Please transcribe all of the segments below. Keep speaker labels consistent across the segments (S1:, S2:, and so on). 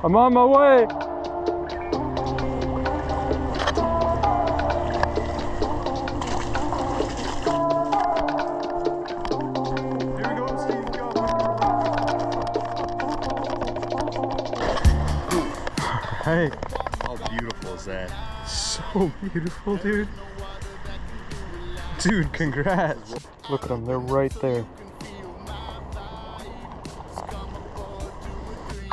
S1: I'm on my way. Here we go, Steve. Go. Hey.
S2: How beautiful is that?
S1: So beautiful, dude. Dude, congrats. Look at them, they're right there.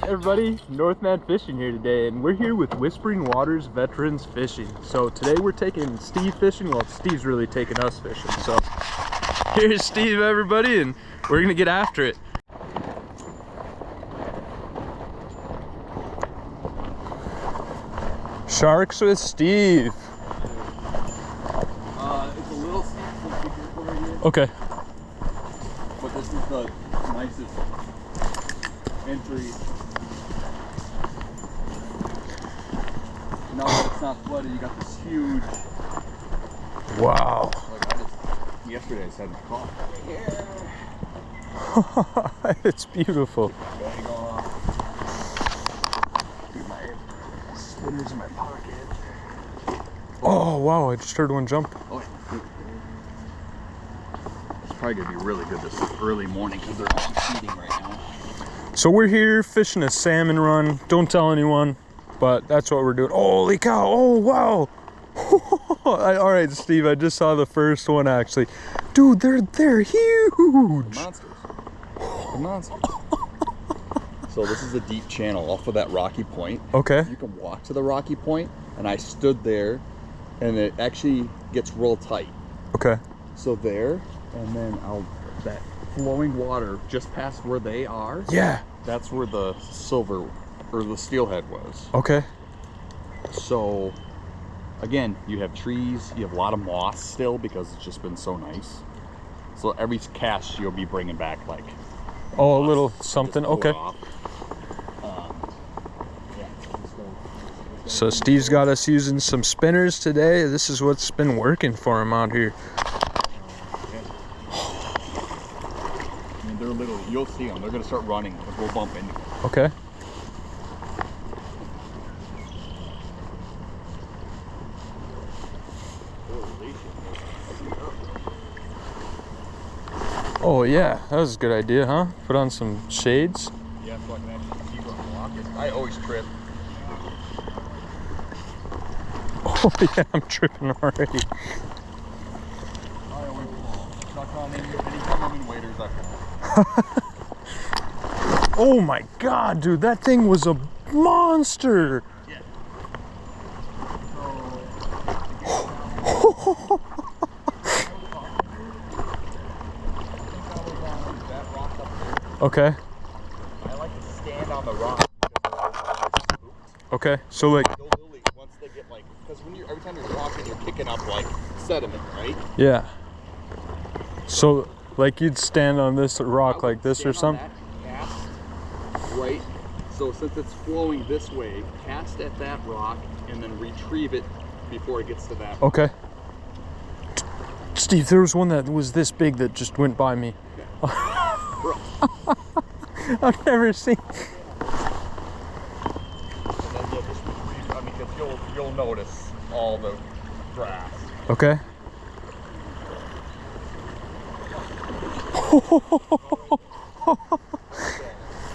S1: Hey everybody, Northman Fishing here today, and we're here with Whispering Waters Veterans Fishing. So today we're taking Steve fishing. Well, Steve's really taking us fishing. So here's Steve, everybody, and we're gonna get after it. Sharks with Steve.
S2: It's a little steep, so be careful right here.
S1: Okay.
S2: But this is the nicest entry. Now that it's not flooded, you got this huge.
S1: Wow.
S2: Like yesterday I just had it caught right here.
S1: It's beautiful.
S2: Bang off. Dude, my spinner's in my pocket.
S1: Oh wow, I just heard one jump.
S2: Oh, yeah. It's probably gonna be really good this early morning because they're all feeding right now.
S1: So we're here fishing a salmon run. Don't tell anyone, but that's what we're doing. Holy cow, oh wow. All right, Steve, I just saw the first one actually. Dude, they're huge.
S2: Monsters. They're monsters. So this is a deep channel off of that rocky point.
S1: Okay.
S2: You can walk to the rocky point, and I stood there, and it actually gets real tight.
S1: Okay.
S2: So there, and then that flowing water just past where they are.
S1: Yeah.
S2: That's where the silver or the steelhead was.
S1: Okay.
S2: So again, you have trees, you have a lot of moss still because it's just been so nice. So every cast you'll be bringing back like
S1: Oh, a little something. Okay. So Steve's got us using some spinners today. This is what's been working for him out here.
S2: I mean, they're literally, you'll see them. They're going to start running. We'll bump into them.
S1: Okay. Oh yeah, that was a good idea, huh? Put on some shades.
S2: Yeah, so I can actually see where I'm walking. I always trip.
S1: Oh yeah, I'm tripping already.
S2: I always fall. Anytime I'm in waders, I fall.
S1: Oh my god, dude, that thing was a monster.
S2: Yeah.
S1: Okay.
S2: I like to stand on the rock.
S1: Okay, so like,
S2: They'll literally, once they get like, because every time you're walking, you're picking up like sediment, right?
S1: yeah. So like you'd stand on this rock like this or something?
S2: Cast, right? So since it's flowing this way, cast at that rock and then retrieve it before it gets to that.
S1: Okay. Steve, there was one that was this big that just went by me.
S2: Okay.
S1: I've never seen.
S2: And then you'll just retrieve, I mean, because you'll notice all the grass.
S1: Okay.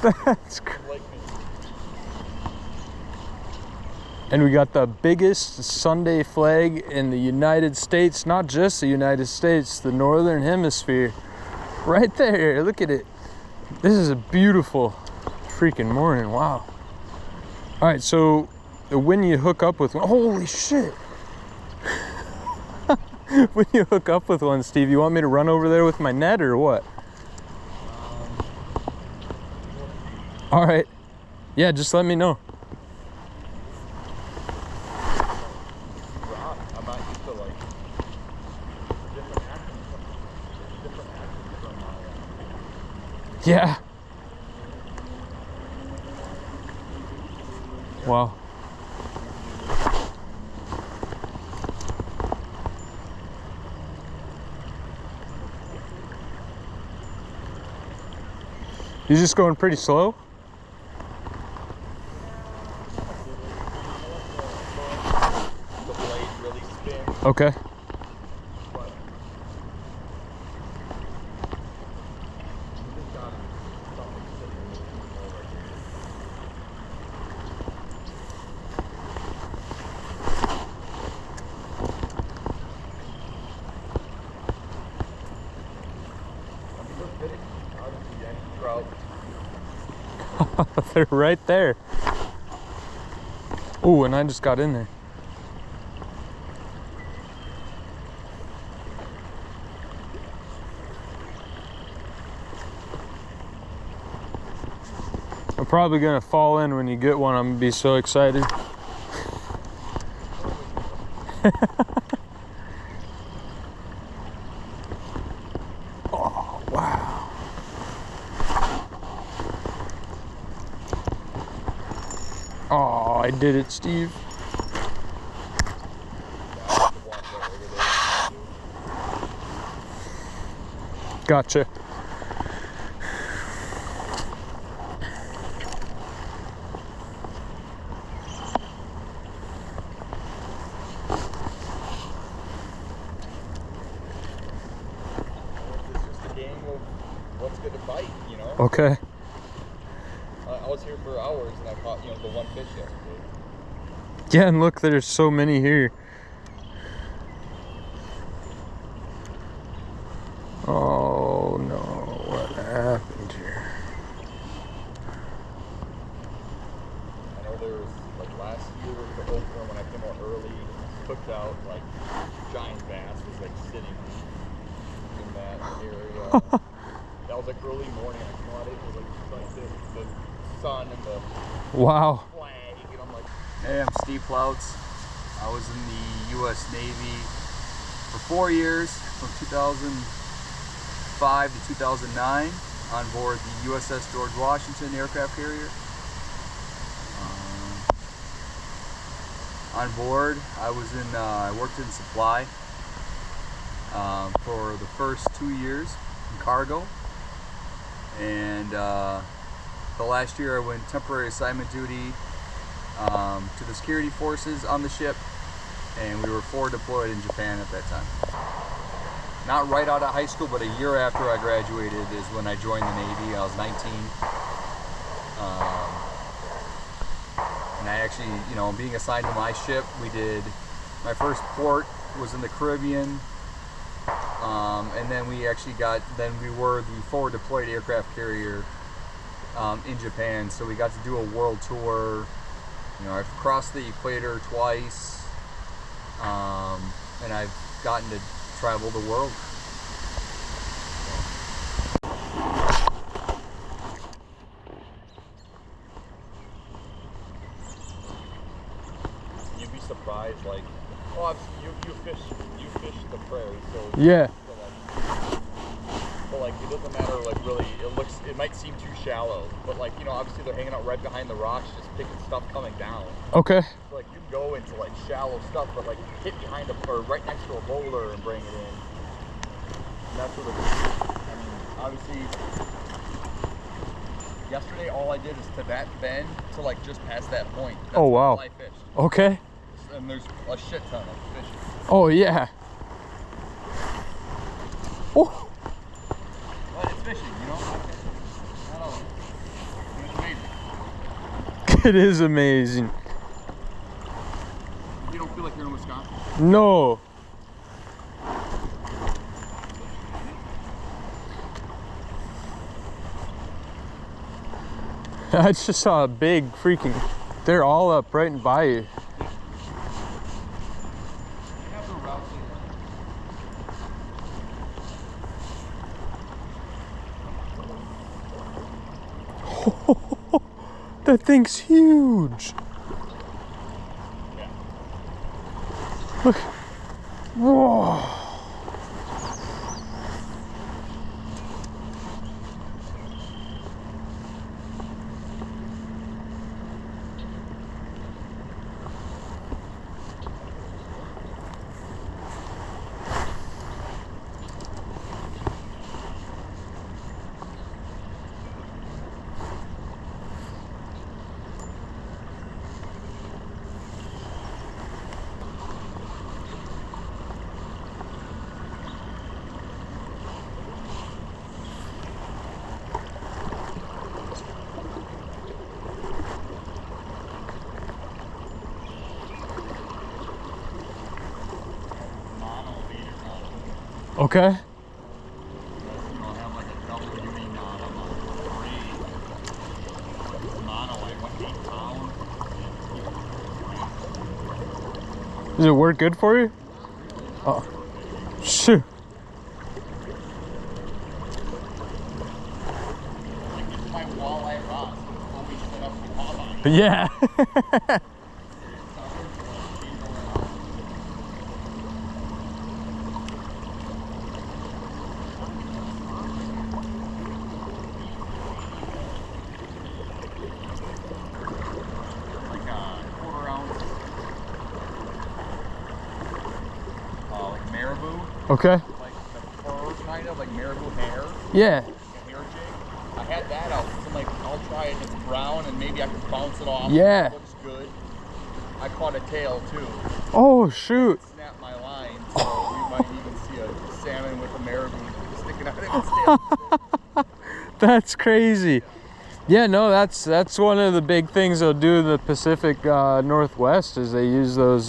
S1: That's crazy. And we got the biggest Sunday flag in the United States, not just the United States, the Northern Hemisphere. Right there, look at it. This is a beautiful freaking morning, wow. All right, so when you hook up with one, holy shit. When you hook up with one, Steve, you want me to run over there with my net or what? All right, yeah, just let me know.
S2: I'm not used to like different actions from
S1: Yeah. Wow. You're just going pretty slow? Okay.
S2: But we just got something sitting in the wall right here. I mean, they're fitting. I don't see any trout.
S1: They're right there. Oh, and I just got in there. I'm probably gonna fall in when you get one. I'm gonna be so excited. Oh, wow. Oh, I did it, Steve. Gotcha.
S2: It's just a game of what's good to bite, you know?
S1: Okay.
S2: I was here for hours and I caught, the one fish yesterday.
S1: Yeah, and look, there's so many here. Oh no, what happened here?
S2: I know there was, like, last year, the opener, when I came out early, cooked out, like, giant bass was, like, sitting in that area. That was, like, early morning. I came out, it was, like the sun and the
S1: Wow.
S2: flag, and I'm like... Hey, I'm Steve Plouts. I was in the U.S. Navy for 4 years, from 2005 to 2009, on board the USS George Washington aircraft carrier. On board, I worked in supply for the first 2 years in cargo, and the last year I went temporary assignment duty to the security forces on the ship, and we were forward deployed in Japan at that time. Not right out of high school, but a year after I graduated is when I joined the Navy. I was 19. And I actually, being assigned to my ship, my first port was in the Caribbean. And then we were the forward deployed aircraft carrier in Japan. So we got to do a world tour. I've crossed the equator twice. And I've gotten to travel the world. You'd be surprised, like, you fish the prairie, so
S1: Yeah.
S2: But like, it doesn't matter, like, really, it might seem too shallow, but like, obviously they're hanging out right behind the rocks, just picking stuff coming down.
S1: Okay.
S2: So like, you go into like shallow stuff, but like hit behind or right next to a boulder and bring it in. And that's what obviously, yesterday all I did is to that bend to like just past that point. That's
S1: Oh wow.
S2: all I fished.
S1: Okay.
S2: And there's a shit ton of fish.
S1: Oh yeah. Oh.
S2: But it's fishing, I don't know. It's amazing.
S1: It is amazing.
S2: You don't feel like you're in Wisconsin?
S1: No. I just saw a big freaking, they're all up right by you.
S2: They have the routes in.
S1: That thing's huge.
S2: Yeah.
S1: Look. Whoa. Okay.
S2: I'll have like a double uni knot on my braid. It's mono, like 8 pounds.
S1: Does it work good for you? Oh, shoot.
S2: Like it's my walleye rods. Always set up for walleye.
S1: Yeah.
S2: Like a 1/4 ounce. Like marabou.
S1: Okay.
S2: Like the fur kind of like marabou hair.
S1: Yeah.
S2: Like a hair jig. I had that out. So I'm like, I'll try it. It's brown and maybe I can bounce it off.
S1: Yeah.
S2: It looks good. I caught a tail too.
S1: Oh, shoot.
S2: Snap my line, so we might even see a salmon with a marabou sticking out of its tail.
S1: That's crazy. Yeah, no, that's one of the big things they'll do in the Pacific Northwest is they use those,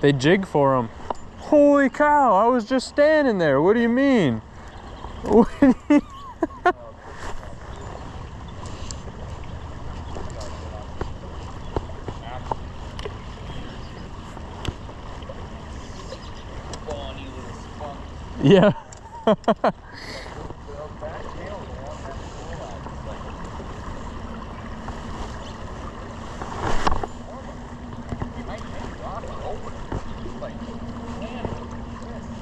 S1: they jig for them. Holy cow, I was just standing there. What do you mean? What do you... Yeah.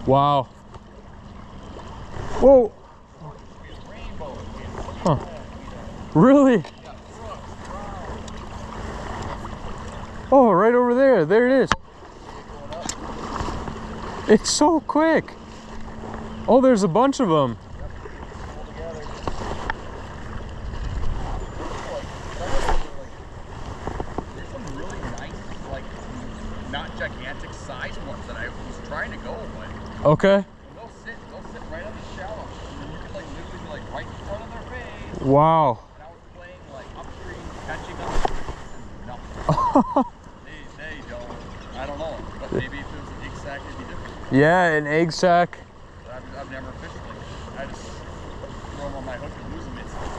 S1: Wow. Whoa. Huh. Really? Oh, right over there. There it is. It's so quick. Oh, there's a bunch of them.
S2: There's some really nice, like, not gigantic size ones that I was trying to go with.
S1: Okay.
S2: And they'll sit right on the shallow. And then you can like literally be like right in front of their face.
S1: Wow.
S2: And I was playing like upstream, catching them, and nothing. they don't, I don't know, but maybe if it was an egg sack, it'd be different.
S1: Yeah, an egg sack.
S2: I've never fished like that. I just throw them on my hook and lose them instantly.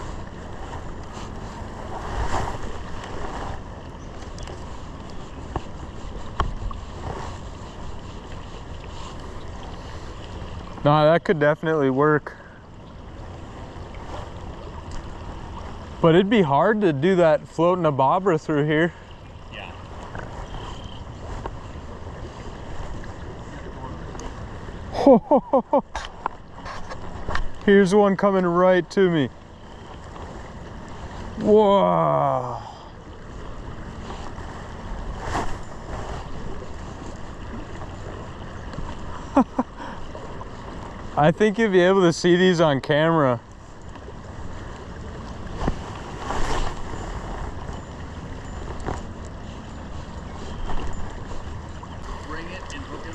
S1: No, that could definitely work. But it'd be hard to do that floating a bobber through here.
S2: Yeah.
S1: Here's one coming right to me. Whoa. I think you'll be able to see these on camera.
S2: Bring it and hook it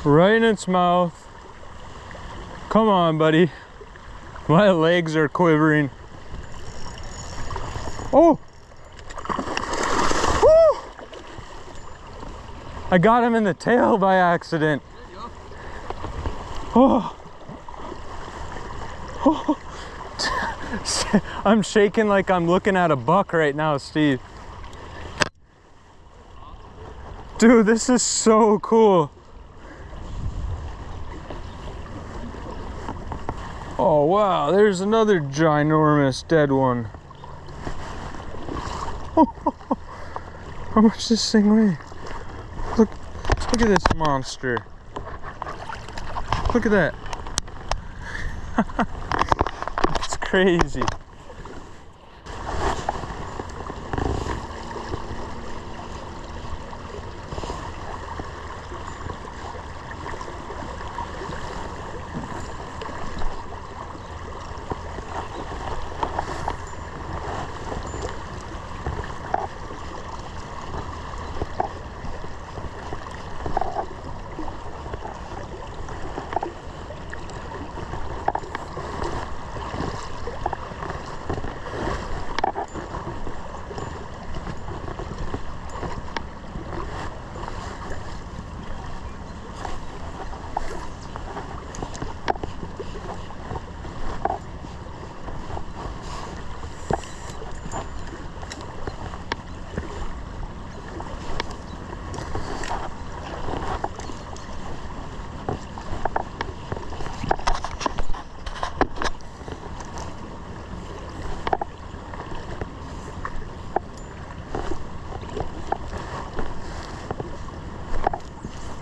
S1: Right in its mouth. Come on, buddy. My legs are quivering. Oh! Woo! I got him in the tail by accident. Oh. Oh. I'm shaking like I'm looking at a buck right now, Steve. Dude, this is so cool. Oh wow, there's another ginormous dead one. How much does this thing weigh? Look at this monster. Look at that. It's crazy.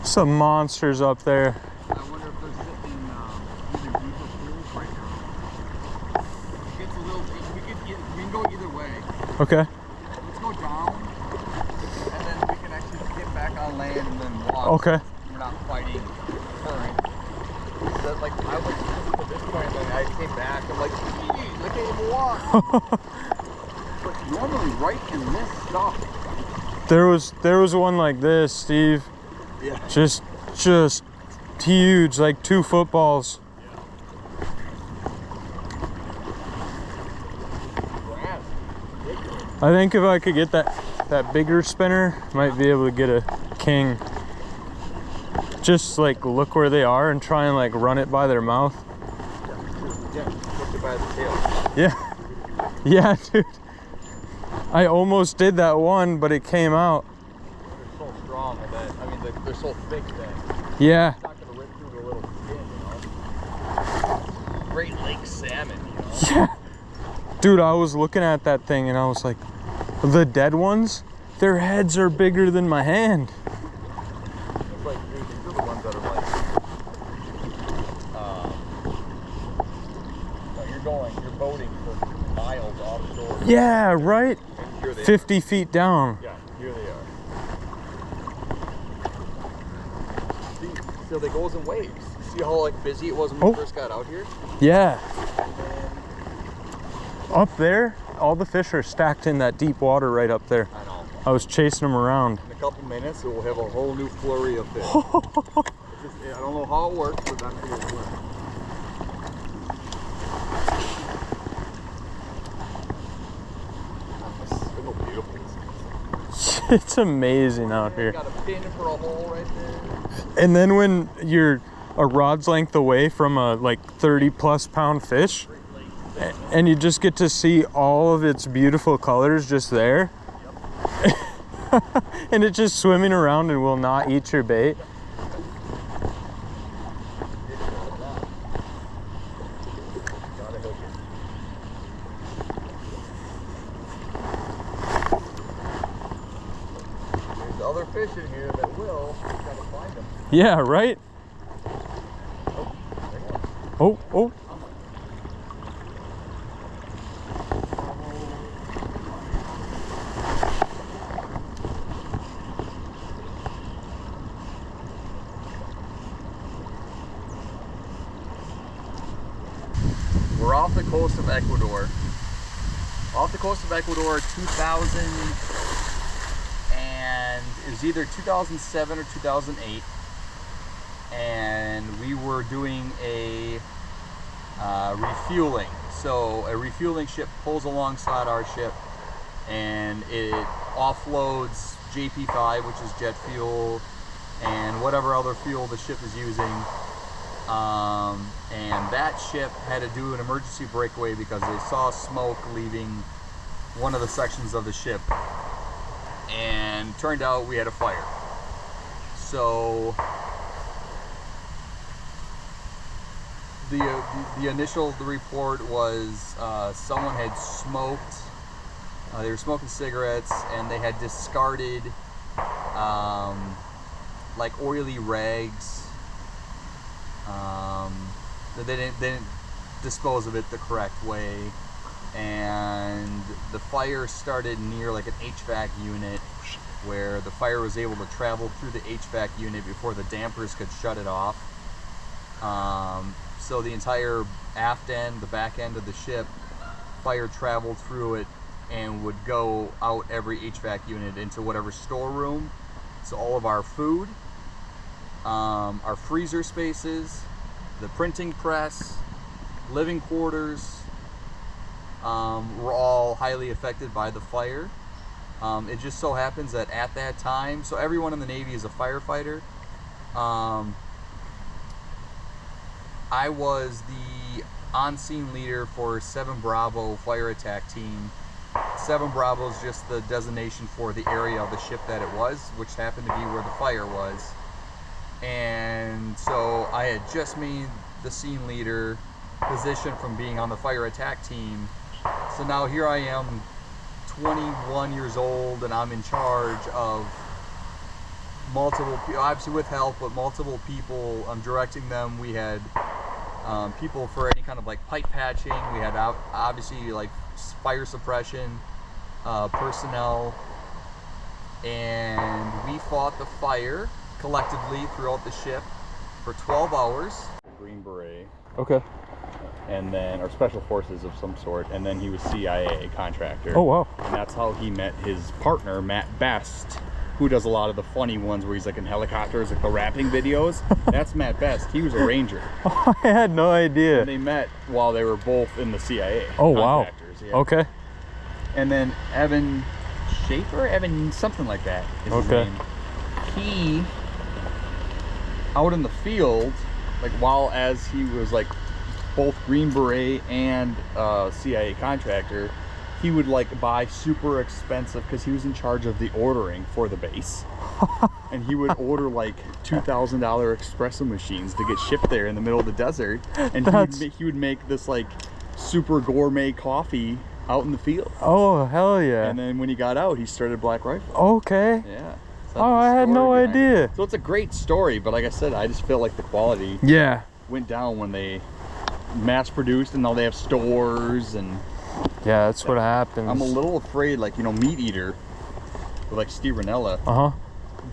S1: Some monsters up there.
S2: I wonder if they're sitting in either deeper pools right now. It gets a little deep. We can go either way.
S1: Okay.
S2: Let's go down, and then we can actually get back on land and then walk.
S1: Okay.
S2: We're not fighting current. So, like, I was to this point, and then I came back. I'm like, geez, I can't even walk. But normally, right in this stuff.
S1: There was one like this, Steve.
S2: Yeah.
S1: Just huge, like 2 footballs.
S2: Yeah.
S1: I think if I could get that bigger spinner, might be able to get a king. Just like look where they are and try and like run it by their mouth.
S2: Yeah, push it by the tail.
S1: Yeah. Yeah, dude. I almost did that one, but it came out.
S2: They're so strong, and then, I mean, they're so thick that
S1: Yeah.
S2: it's not going to rip through the little skin, you know? Great Lake salmon, you know?
S1: Yeah. Dude, I was looking at that thing and I was like, the dead ones, their heads are bigger than my hand.
S2: It's like, dude, these are the ones that are like, you're boating for miles offshore.
S1: Yeah, right?
S2: And here they
S1: 50 feet down.
S2: Yeah, here they are. See, so they goes in waves. See how like busy it was when we first got out here?
S1: Yeah. Up there, all the fish are stacked in that deep water right up there.
S2: I know.
S1: I was chasing them around.
S2: In a couple minutes, we'll have a whole new flurry of fish. I don't know how it works, but that's the way it works. Look how beautiful this is.
S1: It's amazing out here.
S2: Got a pin for a hole right there.
S1: And then when you're a rod's length away from a like 30+ pound fish, and you just get to see all of its beautiful colors just there. Yep. And it's just swimming around and will not eat your bait.
S2: There's other fish in here that will. You gotta find them.
S1: Yeah, right? Oh, oh.
S2: We're off the coast of Ecuador. Off the coast of Ecuador, 2000, and it was either 2007 or 2008. And we were doing a refueling. So a refueling ship pulls alongside our ship, and it offloads JP5, which is jet fuel, and whatever other fuel the ship is using. And that ship had to do an emergency breakaway because they saw smoke leaving one of the sections of the ship, and turned out we had a fire. So the initial report was someone had smoked. They were smoking cigarettes, and they had discarded like oily rags. They didn't dispose of it the correct way, and the fire started near like an HVAC unit, where the fire was able to travel through the HVAC unit before the dampers could shut it off. So the entire aft end, the back end of the ship, fire traveled through it and would go out every HVAC unit into whatever storeroom. So all of our food, our freezer spaces, the printing press, living quarters, were all highly affected by the fire. It just so happens that at that time, so everyone in the Navy is a firefighter. I was the on-scene leader for 7 Bravo fire attack team. 7 Bravo is just the designation for the area of the ship that it was, which happened to be where the fire was. And so I had just made the scene leader position from being on the fire attack team. So now here I am, 21 years old, and I'm in charge of multiple, obviously with help, but multiple people directing them. We had people for any kind of like pipe patching. We had obviously like fire suppression personnel, and we fought the fire collectively throughout the ship for 12 hours. Green Beret.
S1: Okay.
S2: And then, or special forces of some sort, and then he was CIA contractor.
S1: Oh, wow.
S2: And that's how he met his partner, Matt Best, who does a lot of the funny ones where he's like in helicopters, like the rapping videos. That's Matt Best. He was a ranger.
S1: Oh, I had no idea.
S2: And they met while they were both in the CIA.
S1: Oh, wow.
S2: Yeah.
S1: Okay.
S2: And then Evan Schaefer, Evan something like that is his
S1: Okay.
S2: name. He, out in the field, like while as he was like both Green Beret and CIA contractor, he would like buy super expensive, because he was in charge of the ordering for the base. And he would order like $2,000 espresso machines to get shipped there in the middle of the desert. And he would make this like super gourmet coffee out in the field.
S1: Oh, hell yeah.
S2: And then when he got out, he started Black Rifle.
S1: Okay.
S2: Yeah. So
S1: Oh, I had no idea.
S2: So it's a great story, but like I said, I just feel like the quality went down when they mass produced, and now they have stores. And
S1: yeah, that's what happens.
S2: I'm a little afraid, like, you know, Meat Eater with like Steve Ranella.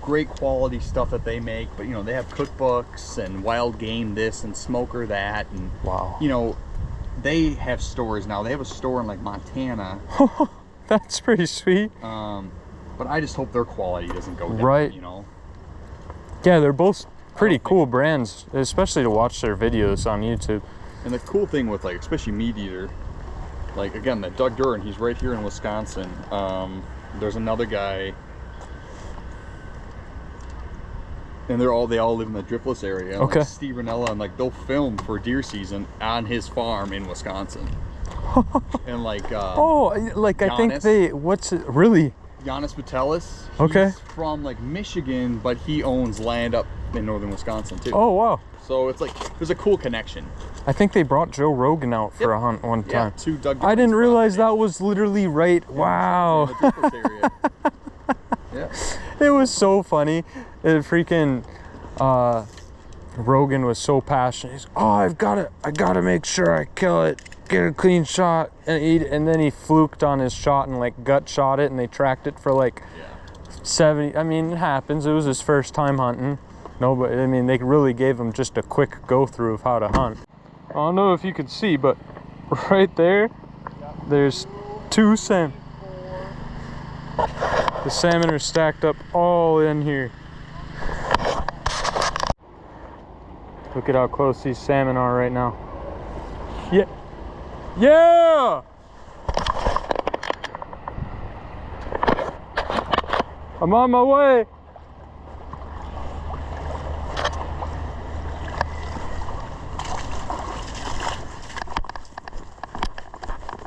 S2: Great quality stuff that they make, but you know, they have cookbooks and wild game this and smoker that, and
S1: wow,
S2: you know, they have stores now. They have a store in like Montana.
S1: That's pretty sweet.
S2: But I just hope their quality doesn't go down,
S1: right,
S2: you know.
S1: Yeah, they're both pretty cool brands, especially to watch their videos on YouTube.
S2: And the cool thing with, like, especially Meat Eater, like, again, that Doug Duran, he's right here in Wisconsin. There's another guy, and they all live in the Driftless area.
S1: Okay.
S2: Like Steve Ranella, and like they'll film for deer season on his farm in Wisconsin. And like
S1: like I think they, what's it really?
S2: Giannis Vitelis.
S1: Okay.
S2: He's from like Michigan, but he owns land up in northern Wisconsin too.
S1: Oh, wow.
S2: So it's like there's a cool connection.
S1: I think they brought Joe Rogan out for a hunt one time.
S2: Yeah, to Doug
S1: I didn't
S2: Duran's
S1: realize
S2: property.
S1: that was literally right.
S2: Yeah,
S1: wow.
S2: in the Driftless area. Yeah.
S1: It was so funny. Freaking Rogan was so passionate. He's, oh, I gotta make sure I kill it, get a clean shot, and eat it. And then he fluked on his shot and like gut shot it, and they tracked it for like 70. I mean, it happens. It was his first time hunting. Nobody, I mean, they really gave him just a quick go through of how to hunt. I don't know if you could see, but right there, there's 2 salmon. The salmon are stacked up all in here. Look at how close these salmon are right now. Yeah. Yeah! I'm on my way.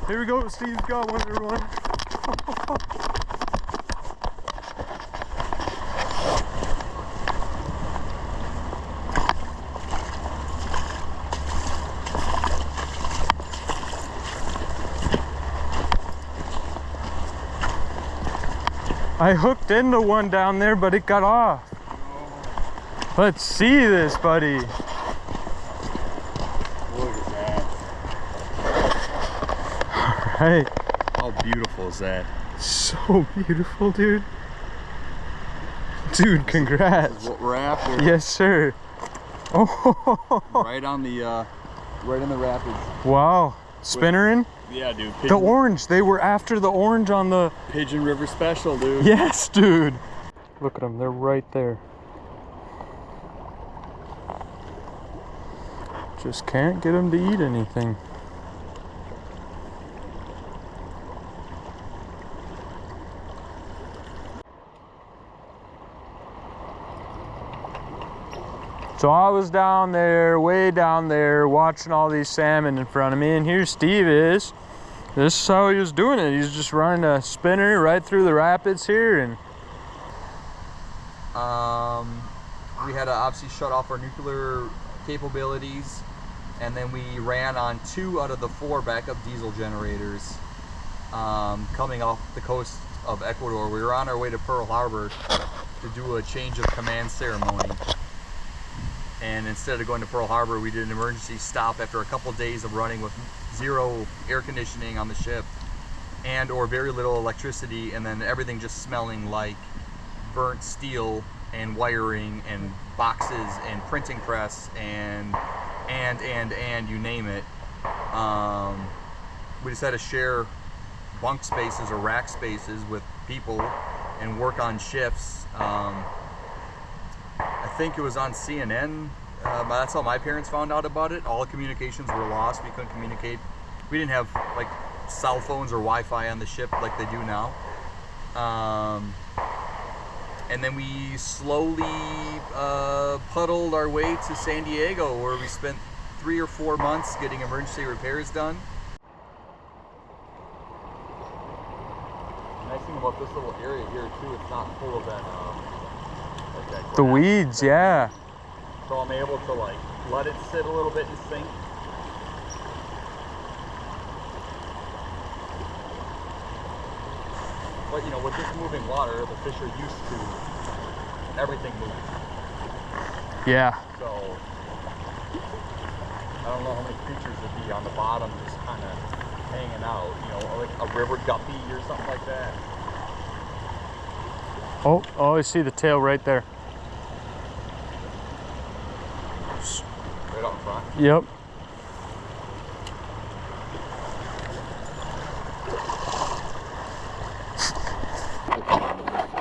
S1: Here we go, Steve's got one, everyone. I hooked into one down there, but it got off. Let's see this, buddy.
S2: Look at that.
S1: All right.
S2: How beautiful is that?
S1: So beautiful, dude. Dude, congrats.
S2: This is what we're after.
S1: Yes, sir. Oh.
S2: Right on the, right in the rapids.
S1: Wow. Spinnering?
S2: Yeah, dude.
S1: The orange. They were after the orange on the
S2: Pigeon River Special, dude.
S1: Yes, dude. Look at them. They're right there. Just can't get them to eat anything. So I was down there, way down there, watching all these salmon in front of me, and here Steve is. This is how he was doing it. He's just running a spinner right through the rapids here, and
S2: we had to obviously shut off our nuclear capabilities, and then we ran on 2 out of the 4 backup diesel generators coming off the coast of Ecuador. We were on our way to Pearl Harbor, to do a change of command ceremony. And instead of going to Pearl Harbor, we did an emergency stop after a couple days of running with zero air conditioning on the ship and or very little electricity, and then everything just smelling like burnt steel and wiring and boxes and printing press and you name it. We just had to share bunk spaces or rack spaces with people and work on shifts. I think it was on CNN. That's how my parents found out about it. All communications were lost. We couldn't communicate. We didn't have like cell phones or Wi-Fi on the ship like they do now. And then we slowly puddled our way to San Diego, where we spent 3 or 4 months getting emergency repairs done. Nice thing about this little area here too, it's not full of that
S1: the weeds, yeah.
S2: So I'm able to like let it sit a little bit and sink. But you know, with this moving water, the fish are used to everything moving.
S1: Yeah.
S2: So I don't know how many creatures would be on the bottom just kind of hanging out, you know, like a river guppy or something like that.
S1: Oh, I see the tail right there.
S2: Right out in front?
S1: Yep.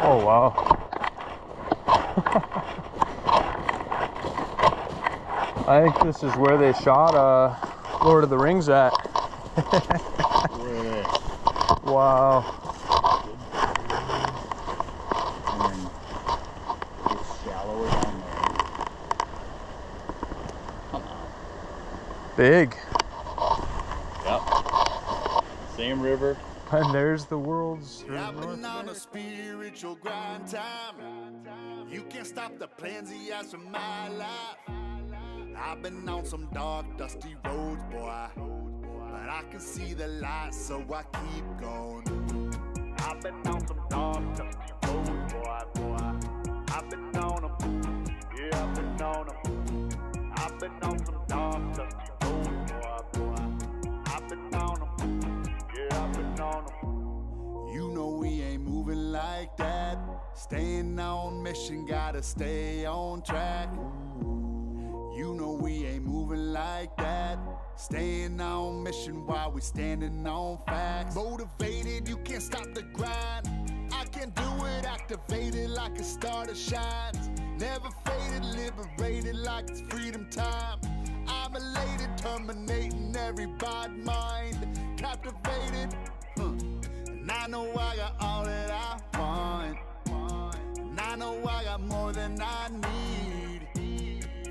S1: Oh, wow. I think this is where they shot Lord of the Rings at.
S2: Really?
S1: Wow.
S2: And it's shallower down there. Come on.
S1: Big.
S2: Yep. Same river.
S1: And there's the world's
S3: I've been on a spiritual grind time. You can't stop the plans he has for my life. I've been on some dark, dusty roads, boy, but I can see the light, so I keep going. I've been on some dark, dusty roads, boy. I've been on them, yeah, I've been on them. I've been on some dark, dusty roads, boy. I've been on them, yeah, I've been on them. You know we ain't moving like that. Staying on mission, gotta stay on track. You know we ain't moving like that. Staying on mission while we standing on facts. Motivated, you can't stop the grind. I can do it, activated like a star that shines. Never faded, liberated like it's freedom time. I'm elated, terminating every bad mind. Captivated, and I know I got all that I want. And I know I got more than I need.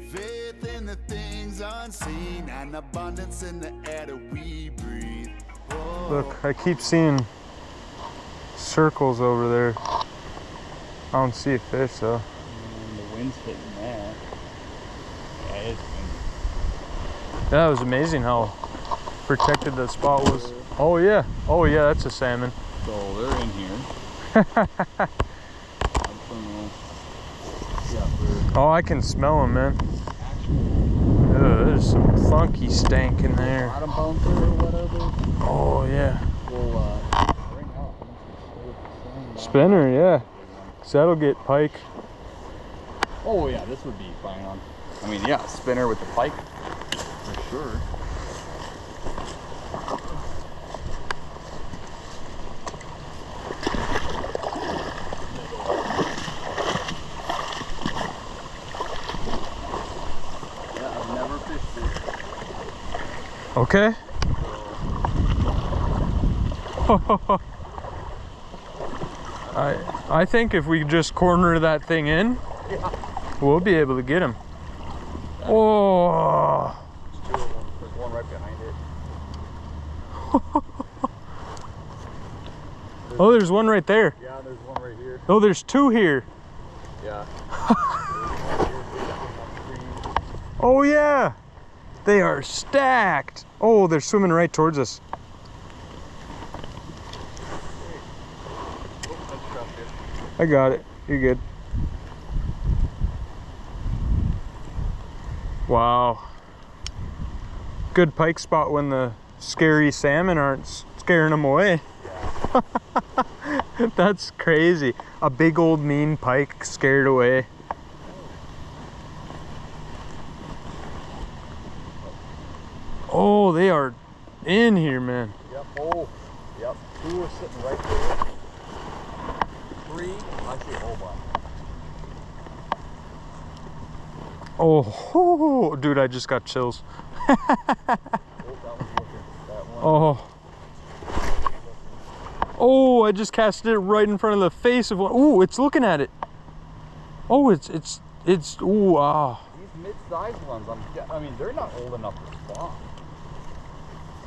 S3: Faith in the things unseen and abundance in the air that we breathe. Whoa.
S1: Look, I keep seeing circles over there. I don't see a fish though.
S2: And the wind's hitting that. Yeah, it's windy.
S1: That was amazing how protected the spot was. Oh yeah, that's a salmon.
S2: So they're in here.
S1: Oh, I can smell them, man. Ugh, there's some funky stank in there.
S2: Bottom bouncer or whatever.
S1: Oh yeah.
S2: We'll bring out.
S1: Spinner, yeah. So that'll get pike.
S2: Oh yeah, this would be fine on. I mean, yeah, spinner with the pike for sure.
S1: Okay. I think if we just corner that thing in, we'll be able to get him. Oh.
S2: There's one right behind it.
S1: Oh, there's one right there.
S2: Yeah, there's one right here.
S1: Oh, there's two here.
S2: Yeah.
S1: Oh yeah. They are stacked. Oh, they're swimming right towards us. I got it. You're good. Wow. Good pike spot when the scary salmon aren't scaring them away.
S2: Yeah.
S1: That's crazy. A big old mean pike scared away. Oh, they are in here, man.
S2: Yep. Oh, yep. 2 are sitting right there. 3, I see a whole bunch.
S1: Oh, dude, I just got chills.
S2: Oh, that one's looking. That one.
S1: Oh. Oh, I just casted it right in front of the face of one. Ooh, it's looking at it. Oh, it's, ooh, ah.
S2: These mid-sized ones, I mean, they're not old enough to spawn.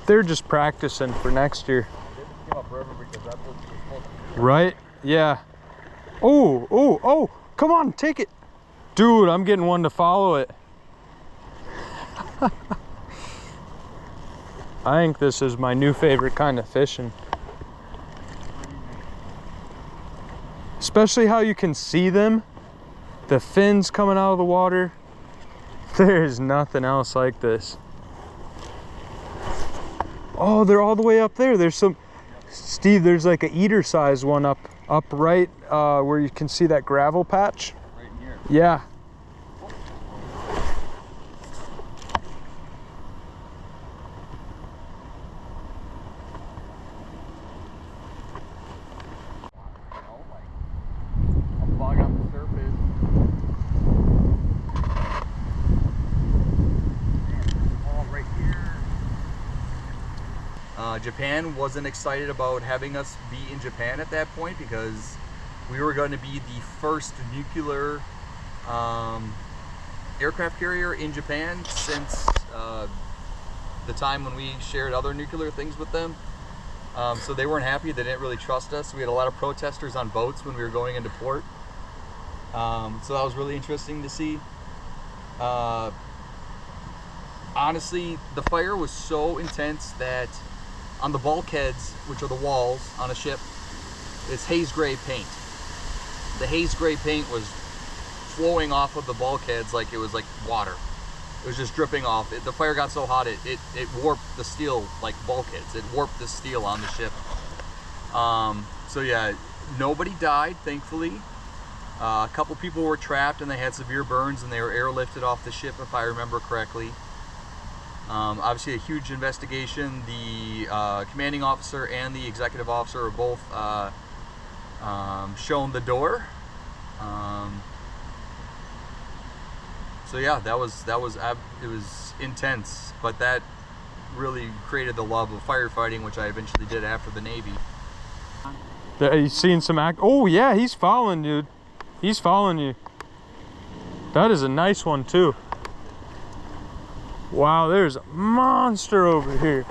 S1: They're just practicing for next year.
S2: They just came up river because that's what you're supposed to do.
S1: Right? Yeah. Oh, oh, oh, come on, take it. Dude, I'm getting one to follow it. I think this is my new favorite kind of fishing. Especially how you can see them. The fins coming out of the water. There's nothing else like this. Oh, they're all the way up there. There's some, Steve, there's like an eater size one up right where you can see that gravel patch.
S2: Right in here.
S1: Yeah.
S2: Japan wasn't excited about having us be in Japan at that point because we were going to be the first nuclear aircraft carrier in Japan since the time when we shared other nuclear things with them. So they weren't happy. They didn't really trust us. We had a lot of protesters on boats when we were going into port. So that was really interesting to see. Honestly, the fire was so intense that on the bulkheads, which are the walls on a ship, it's haze gray paint. The haze gray paint was flowing off of the bulkheads like it was like water. It was just dripping off. The fire got so hot it warped the steel like bulkheads. It warped the steel on the ship. So yeah, nobody died, thankfully. A couple people were trapped and they had severe burns and they were airlifted off the ship, if I remember correctly. Obviously a huge investigation. The commanding officer and the executive officer are both shown the door. So yeah, it was intense, but that really created the love of firefighting, which I eventually did after the Navy.
S1: Are you seeing some act? Oh yeah, he's following, dude. He's following you. That is a nice one too. Wow, there's a monster over here.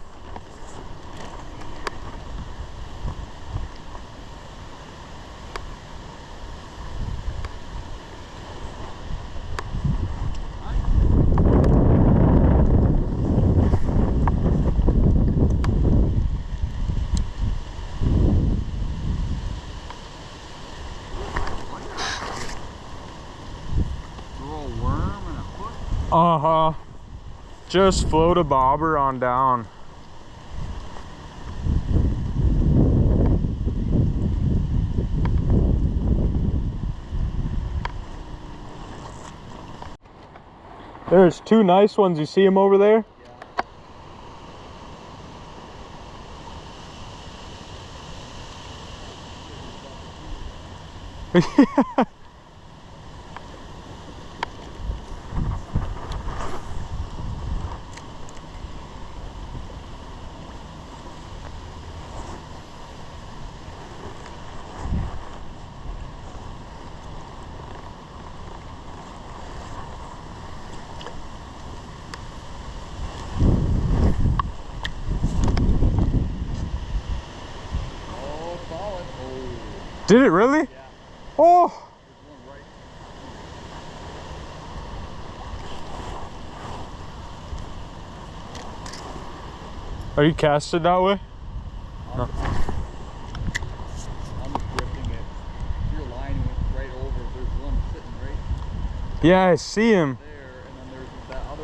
S1: Uh-huh. Just float a bobber on down. There's two nice ones. You see them over there? Yeah. Did it really? Yeah. Oh! Are you casted that way? No.
S2: I'm drifting it. Your line went right over. There's one sitting right
S1: yeah, I see him.
S2: there, and then there's that other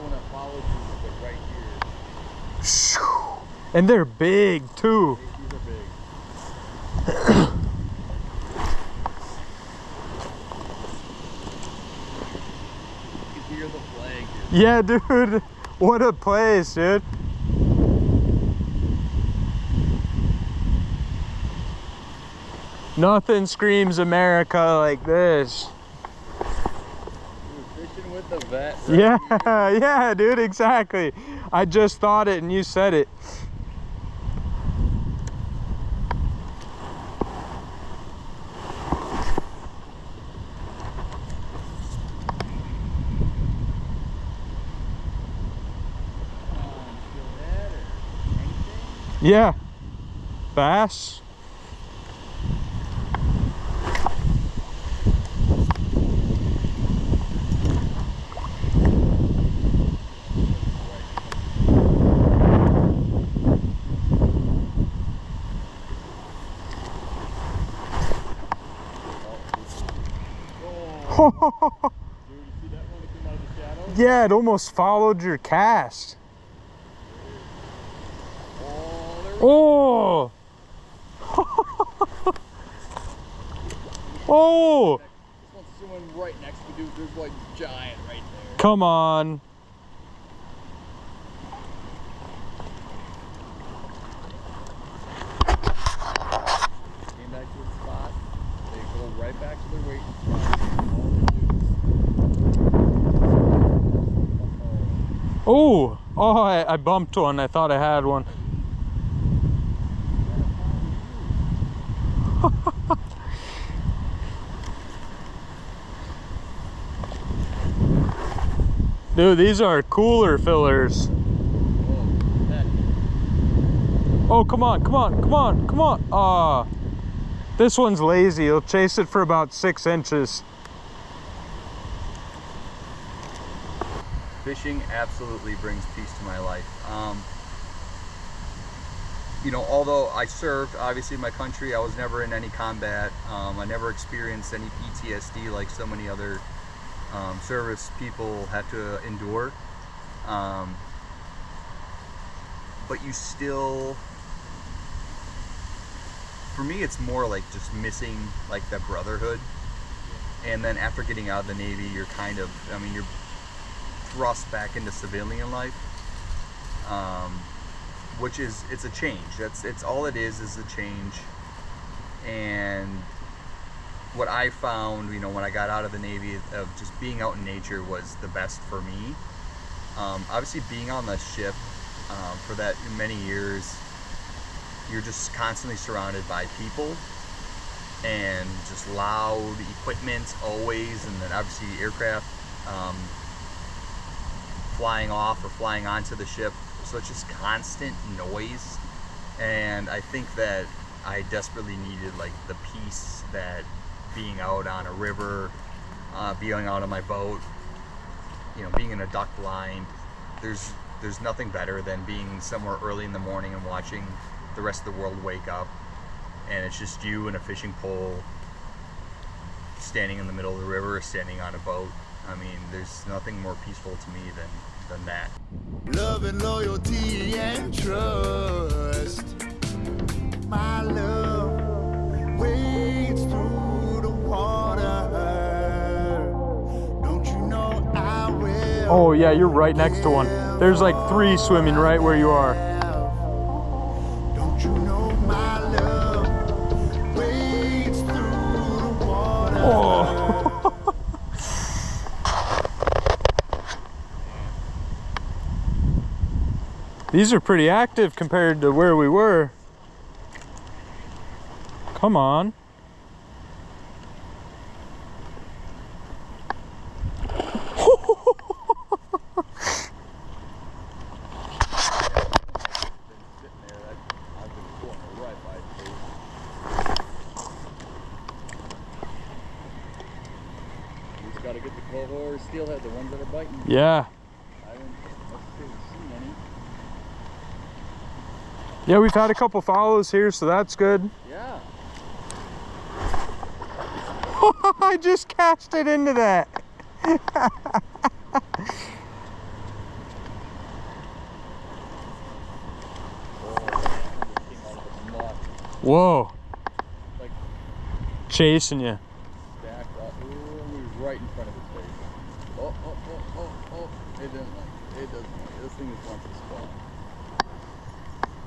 S1: And they're big too.
S2: These are big. You can hear the flag, dude.
S1: Yeah, dude. What a place, dude. Nothing screams America like this.
S2: Dude, fishing with the vet. Right
S1: Yeah,
S2: here.
S1: yeah, dude, exactly. I just thought it and you said it. Yeah, bass.
S2: Dude, you see that one that came out of the shadow?
S1: Yeah, it almost followed your cast.
S2: Oh, there we
S1: Oh! Oh!
S2: This one's swimming right next to me, dude. There's like giant right there.
S1: Come on.
S2: Came back to the spot. They go right back to their waiting spot.
S1: Oh! Oh, I bumped one. I thought I had one. Dude, these are cooler fillers. Oh, come on, come on, come on, come on. Ah, this one's lazy. He'll chase it for about 6 inches.
S2: Fishing absolutely brings peace to my life. You know, although I served, obviously, in my country, I was never in any combat. I never experienced any PTSD like so many other service people have to endure. But you still, for me, it's more like just missing like that brotherhood. And then after getting out of the Navy, you're kind of, I mean, you're thrust back into civilian life, which is, it's a change. It's all it is a change. And what I found, you know, when I got out of the Navy, of just being out in nature was the best for me. Obviously being on the ship for that many years, you're just constantly surrounded by people and just loud equipment always, and then obviously aircraft flying off or flying onto the ship, so it's just constant noise. And I think that I desperately needed like the peace that being out on a river, being out on my boat, you know, being in a duck blind, there's nothing better than being somewhere early in the morning and watching the rest of the world wake up, and it's just you and a fishing pole standing in the middle of the river, standing on a boat. I mean, there's nothing more peaceful to me than that.
S3: Love and loyalty and trust. My love wades through the water. Don't you know I will?
S1: Oh yeah, you're right next to one. There's like 3 swimming right where you are.
S3: Don't you know my love wades through the water?
S1: Oh. These are pretty active compared to where we were. Come on.
S2: Gotta get the 12 or steelhead, the ones that are biting.
S1: Yeah.
S2: I haven't necessarily seen any.
S1: Yeah, we've had a couple follows here, so that's good.
S2: Yeah.
S1: I just cast it into that. Whoa.
S2: Like
S1: chasing you.
S2: stacked up. Ooh, he was right in front of his face. Oh, oh, oh, oh, oh. It didn't like it. It doesn't like it. This thing just wants to spawn.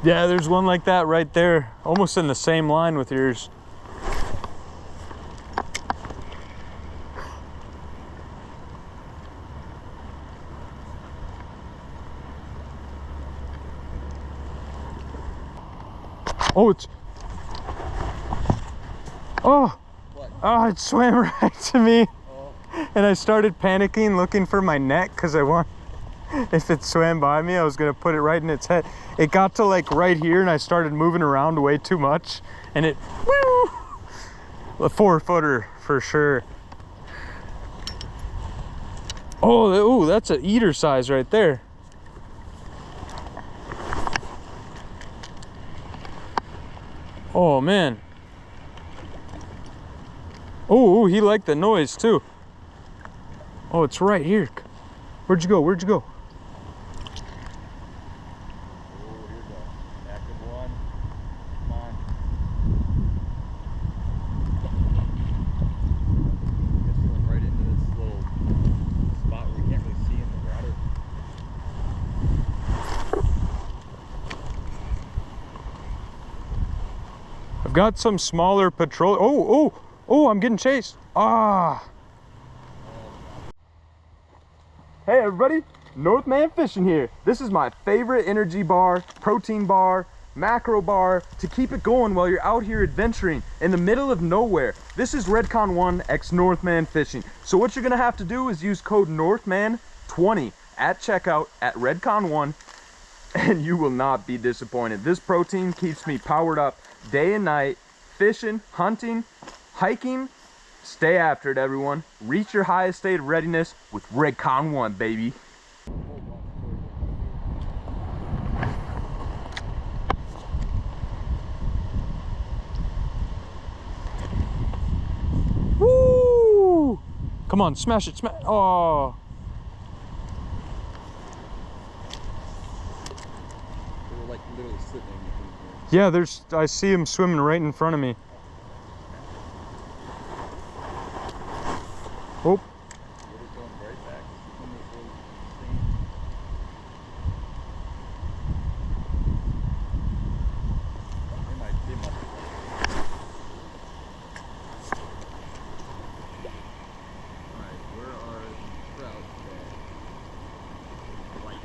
S1: Yeah, there's one like that right there, almost in the same line with yours. Oh, it's... Oh!
S2: What?
S1: Oh, it swam right to me.
S2: Oh.
S1: And I started panicking, looking for my net, because I want... If it swam by me, I was going to put it right in its head. It got to like right here, and I started moving around way too much. And it... Woo! A 4-footer, for sure. Oh, ooh, that's an eater size right there. Oh man. Oh, he liked the noise too. Oh, it's right here. Where'd you go? Where'd you go?
S2: Oh, here we go. Active one. Come on. Just going right into this little spot where we can't really see in the water.
S1: I've got some smaller patrol. Oh, I'm getting chased. Ah. Hey everybody, Northman Fishing here. This is my favorite energy bar, protein bar, macro bar to keep it going while you're out here adventuring in the middle of nowhere. This is Redcon 1 x Northman Fishing. So what you're gonna have to do is use code Northman20 at checkout at Redcon 1 and you will not be disappointed. This protein keeps me powered up day and night, fishing, hunting, hiking. Stay after it, everyone. Reach your highest state of readiness with Redcon 1, baby. Woo! Come on, smash it, smash. Oh.
S2: They were like literally sitting in
S1: Yeah, I see him swimming right in front of me. Oh.
S2: Water's going right back. It's in this little thing. They must be. Alright, where are the trout that like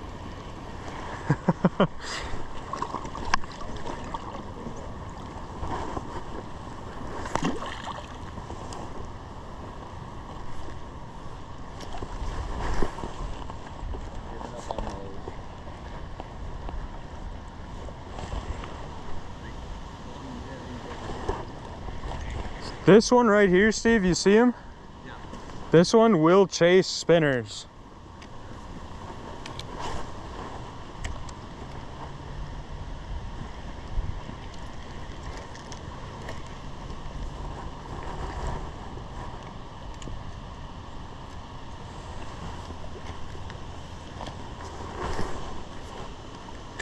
S1: This one right here, Steve, you see him?
S2: Yeah.
S1: This one will chase spinners.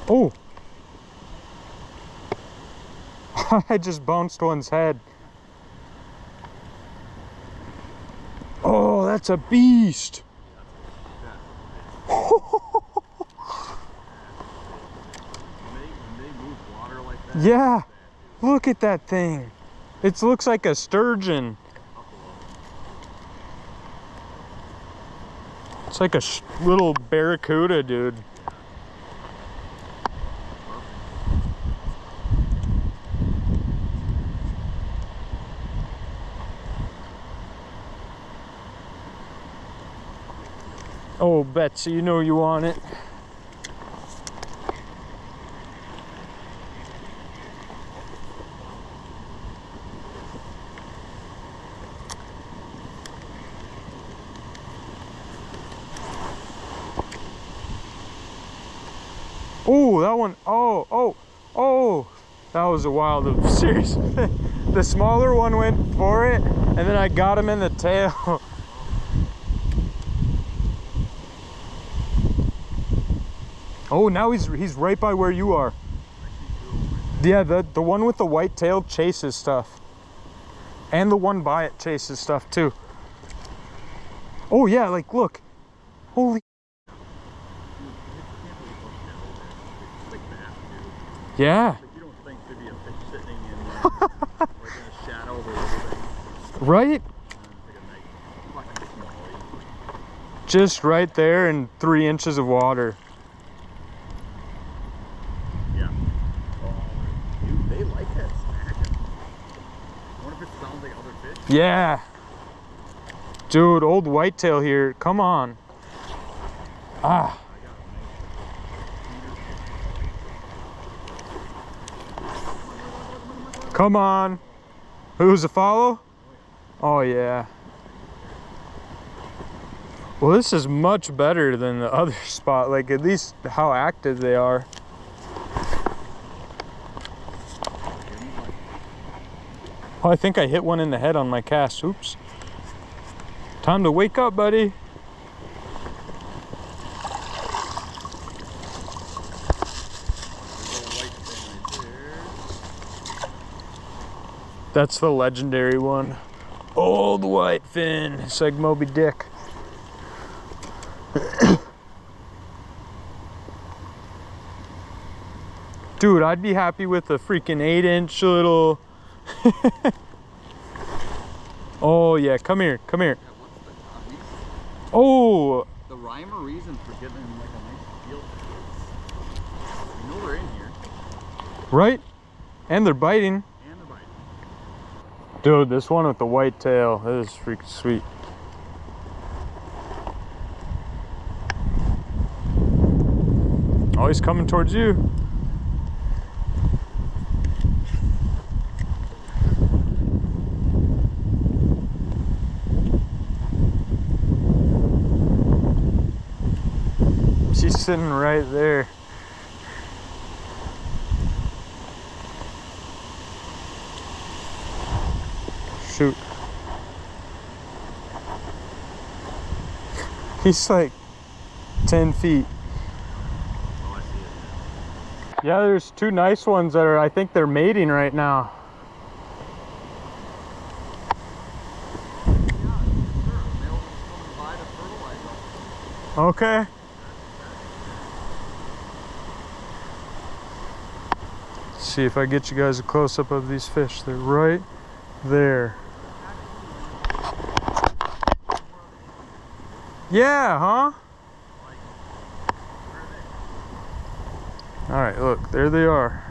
S1: Oh! I just bounced one's head. Oh, that's a beast.
S2: when they move water like that.
S1: Yeah, look at that thing. It looks like a sturgeon. It's like a little barracuda, dude. Oh, Betsy, you know you want it. Oh, that one. Oh. That was a wild, seriously. The smaller one went for it, and then I got him in the tail. Oh, now he's right by where you are. Yeah, the one with the white tail chases stuff. And the one by it chases stuff too. Oh yeah, like look. Holy. Yeah.
S2: You don't think there'd be a fish sitting in like in a shadow of a little bit.
S1: Right? Just right there in 3 inches of water.
S2: Yeah. Dude, they like that smacking. I wonder if it sounds like other fish.
S1: Yeah. Dude, old whitetail here. Come on. Ah. Come on. Who's a follow? Oh yeah. Well, this is much better than the other spot. Like at least how active they are. Oh, I think I hit one in the head on my cast. Oops. Time to wake up, buddy. That's the legendary one. Old white fin. It's like Moby Dick. Dude, I'd be happy with a freaking 8-inch little. Oh yeah, come here, come here. Oh.
S2: The rhyme or reason for getting like a nice field. You know they're in here.
S1: Right? And they're biting. Dude, this one with the white tail, that is freaking sweet. Oh, he's coming towards you. She's sitting right there. Shoot. He's like 10 feet.
S2: Oh, I see it.
S1: Yeah, there's 2 nice ones that are, I think they're mating right now. Okay. Let's see if I get you guys a close-up of these fish. They're right there. Yeah, huh? All right, look, there they are.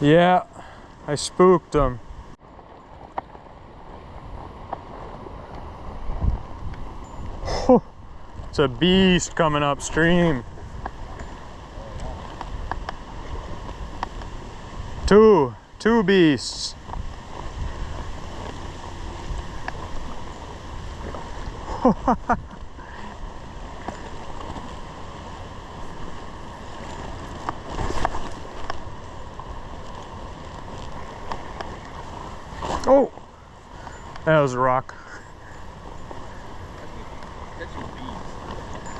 S1: Yeah, I spooked them. It's a beast coming upstream. Two beasts. Oh, that was a rock.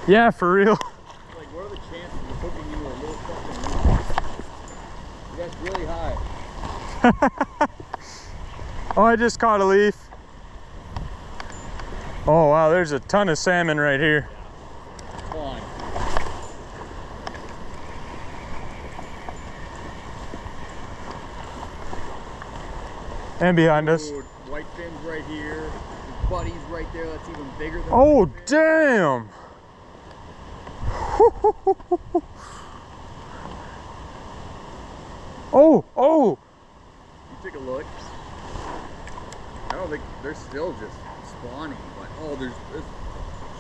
S1: Yeah, for real.
S2: Like, what are the chances of hooking you a little fucking leaf? That's really high.
S1: Oh, I just caught a leaf. Oh wow, there's a ton of salmon right here.
S2: Fine.
S1: And behind us.
S2: Dude, white fins right here. His buddy's right there. That's even bigger than.
S1: Oh damn! Oh!
S2: You take a look. I don't think they're still just spawning, but oh, there's this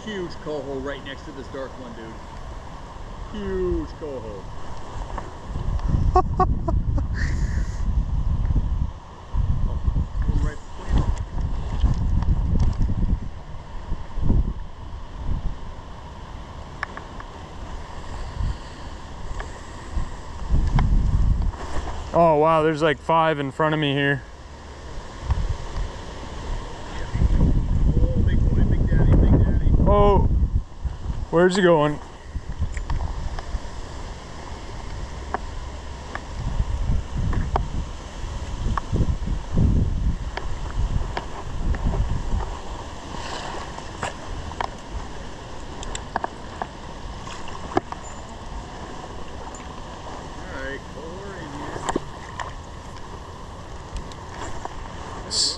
S2: huge coho right next to this dark one, dude. Huge coho.
S1: Oh wow, there's like 5 in front of me here.
S2: Oh, big boy, big daddy, big daddy.
S1: Oh, where's he going?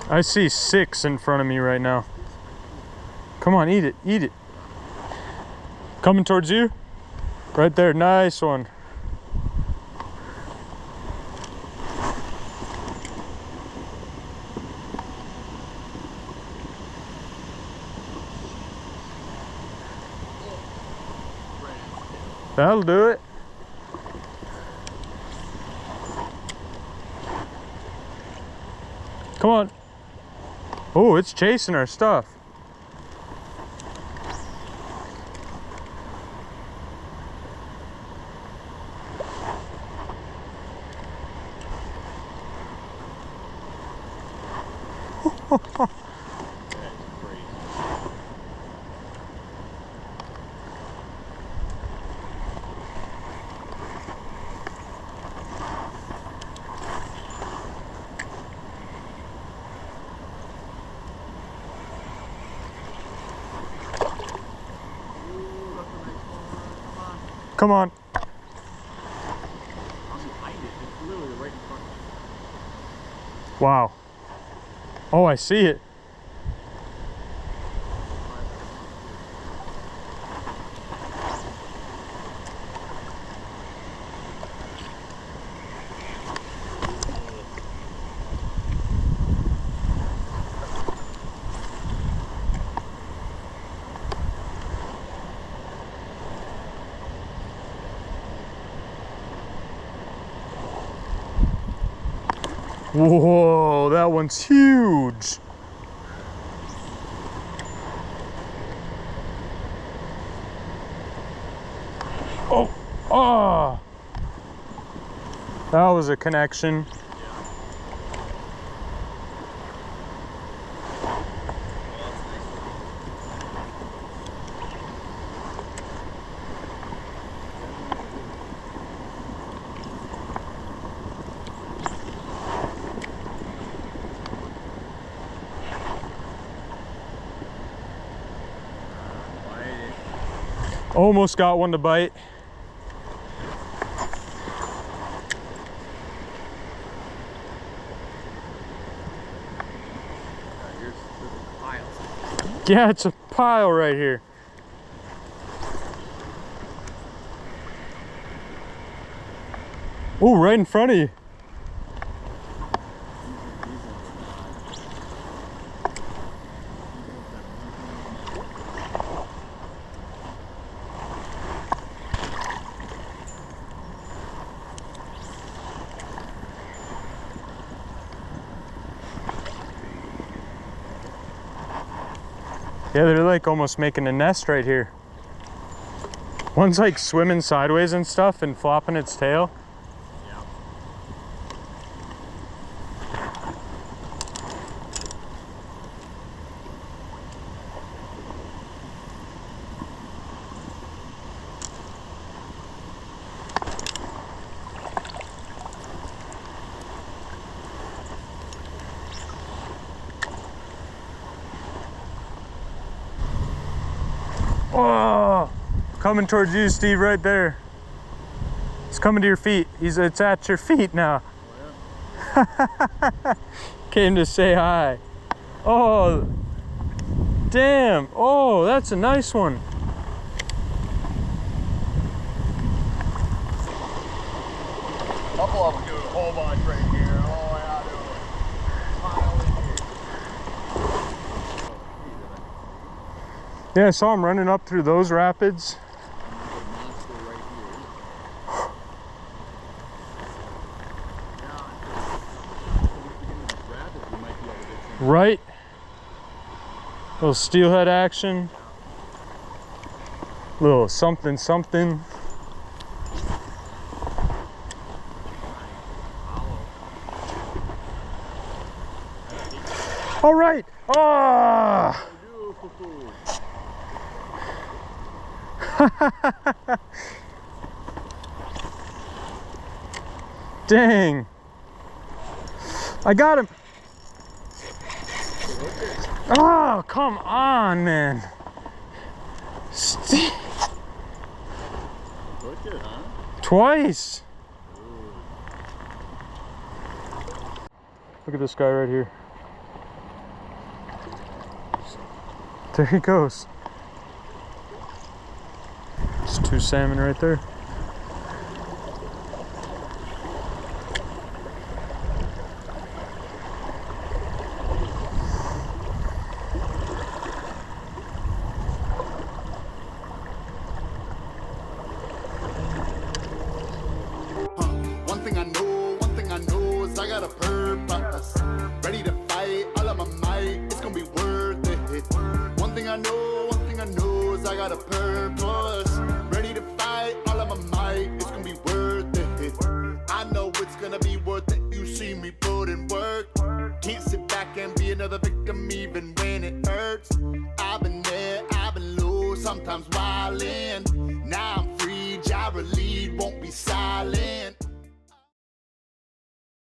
S1: I see 6 in front of me right now. Come on, eat it, eat it. Coming towards you? Right there, nice one. That'll do it. Come on. Oh, it's chasing our stuff. Come on.
S2: I'm behind it. It's literally right in front of me.
S1: Wow. Oh, I see it. Whoa, that one's huge. Oh, oh. That was a connection. Almost got one to bite.
S2: Here's a pile.
S1: Yeah, it's a pile right here. Oh, right in front of you. Yeah, they're like almost making a nest right here. One's like swimming sideways and stuff and flopping its tail.
S2: Yeah.
S1: Oh, coming towards you, Steve, right there. It's coming to your feet. It's at your feet now.
S2: Oh, yeah.
S1: Came to say hi. Oh, damn. Oh, that's a nice one.
S2: Couple of them do a whole bunch right here. Oh, yeah, dude. Pile in here.
S1: Yeah, I saw him running up through those rapids.
S2: Monster right here.
S1: Right. Little steelhead action. Little something something.
S2: Hollow.
S1: All right. Oh. Dang. I got him. Oh, come on, man.
S4: Hooked it, huh?
S1: Twice. Look at this guy right here. There he goes. There's 2 salmon right there.
S3: One thing I know is I got a purpose. Ready to fight all of my might, it's gonna be worth it. One thing I know is I got a purpose. Ready to fight all of my might, it's gonna be worth it. I know it's gonna be worth it, you see me put in work. Can't sit back and be another victim even when it hurts. I've been there, I've been low, sometimes wildin'. Now I'm free, Gyra lead, won't be silent.